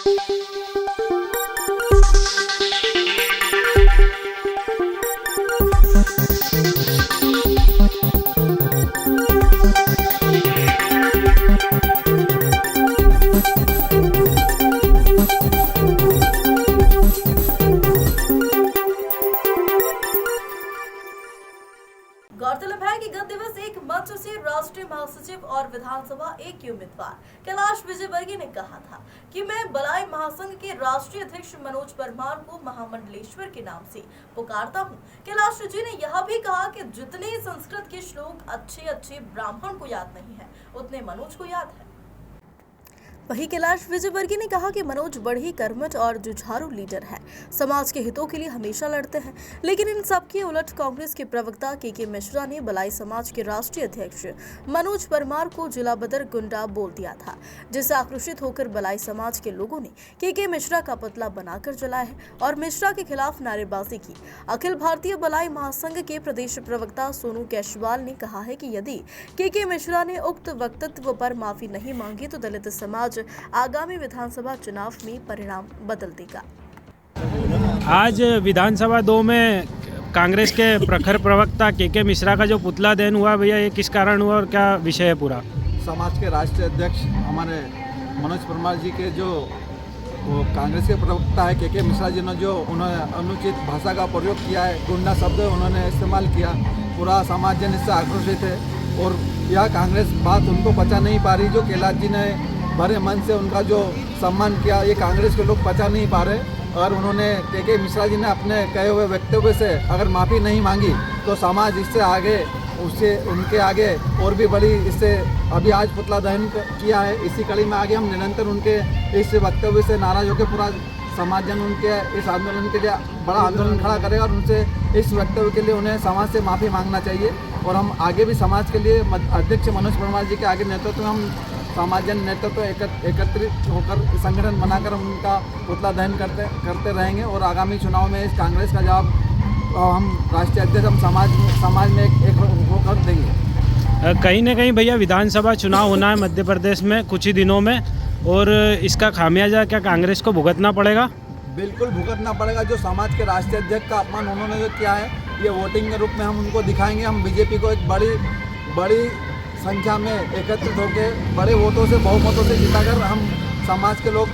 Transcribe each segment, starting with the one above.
गौरतलब है कि गत दिवस एक मंच से राष्ट्रीय महासचिव और विधानसभा एक के उम्मीदवार कैलाश विजयवर्गीय ने कहा था कि मैं बलाई महासंघ के राष्ट्रीय अध्यक्ष मनोज परमार को महामंडलेश्वर के नाम से पुकारता हूं। कैलाश जी ने यह भी कहा कि जितने संस्कृत के श्लोक अच्छे ब्राह्मण को याद नहीं है, उतने मनोज को याद है। वहीं कैलाश विजयवर्गीय ने कहा कि मनोज बड़े कर्मठ और जुझारू लीडर हैं, समाज के हितों के लिए हमेशा लड़ते हैं, लेकिन इन सब के उलट कांग्रेस के प्रवक्ता के मिश्रा ने बलाई समाज के राष्ट्रीय अध्यक्ष मनोज परमार को जिला बदर गुंडा बोल दिया था, जिससे आक्रोशित होकर बलाई समाज के लोगों ने के मिश्रा का पुतला बनाकर जलाया है और मिश्रा के खिलाफ नारेबाजी की। अखिल भारतीय बलाई महासंघ के प्रदेश प्रवक्ता सोनू कैशवाल ने कहा है कि यदि के मिश्रा ने उक्त वक्तव्य पर माफी नहीं मांगी तो दलित समाज आगामी विधानसभा चुनाव में परिणाम बदल देगा। आज विधानसभा 2 में कांग्रेस के प्रखर प्रवक्ता के मिश्रा का जो पुतला दहन हुआ, भैया ये किस कारण हुआ और क्या विषय है पूरा? समाज के राष्ट्रीय अध्यक्ष हमारे मनोज परमार जी के जो कांग्रेस के प्रवक्ता है के मिश्रा जी ने जो उन्होंने अनुचित भाषा का प्रयोग किया है, गुंडा शब्द उन्होंने इस्तेमाल किया, पूरा समाज जन इससे आक्रोशित है और यह कांग्रेस बात उनको पचा नहीं पा रही। जो कैलाश जी ने भरे मन से उनका जो सम्मान किया, ये कांग्रेस के लोग पचा नहीं पा रहे और उन्होंने के मिश्रा जी ने अपने कहे हुए वक्तव्य से अगर माफ़ी नहीं मांगी तो समाज इससे आगे उससे उनके आगे और भी बड़ी इससे अभी आज पुतला दहन किया है। इसी कड़ी में आगे हम निरंतर उनके इस वक्तव्य से नाराज होकर पूरा समाज जन उनके इस आंदोलन के लिए बड़ा आंदोलन खड़ा करेगा और उनसे इस वक्तव्य के लिए उन्हें समाज से माफ़ी मांगना चाहिए और हम आगे भी समाज के लिए अध्यक्ष मनोज परमार जी के आगे नेतृत्व में हम समाज जन नेतृत्व एकत्रित होकर संगठन बनाकर उनका पुतला दहन करते रहेंगे और आगामी चुनाव में इस कांग्रेस का जवाब हम राष्ट्रीय अध्यक्ष हम समाज में एक होकर देंगे। कहीं ना कहीं भैया विधानसभा चुनाव होना है मध्य प्रदेश में कुछ ही दिनों में और इसका खामियाजा क्या कांग्रेस को भुगतना पड़ेगा? बिल्कुल भुगतना पड़ेगा। जो समाज के राष्ट्रीय अध्यक्ष का अपमान उन्होंने जो किया है, ये वोटिंग के रूप में हम उनको दिखाएंगे। हम बीजेपी को एक बड़ी संख्या में एकत्रित होकर बड़े वोटों से बहुमतों से जिताकर हम समाज के लोग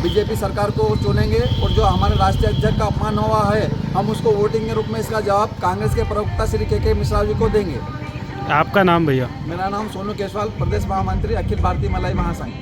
बीजेपी सरकार को चुनेंगे और जो हमारे राष्ट्रीय अध्यक्ष का अपमान हुआ है हम उसको वोटिंग के रूप में इसका जवाब कांग्रेस के प्रवक्ता श्री के मिश्रा जी को देंगे। आपका नाम भैया? मेरा नाम सोनू कैशवाल, प्रदेश महामंत्री अखिल भारतीय मलाई महासंघ।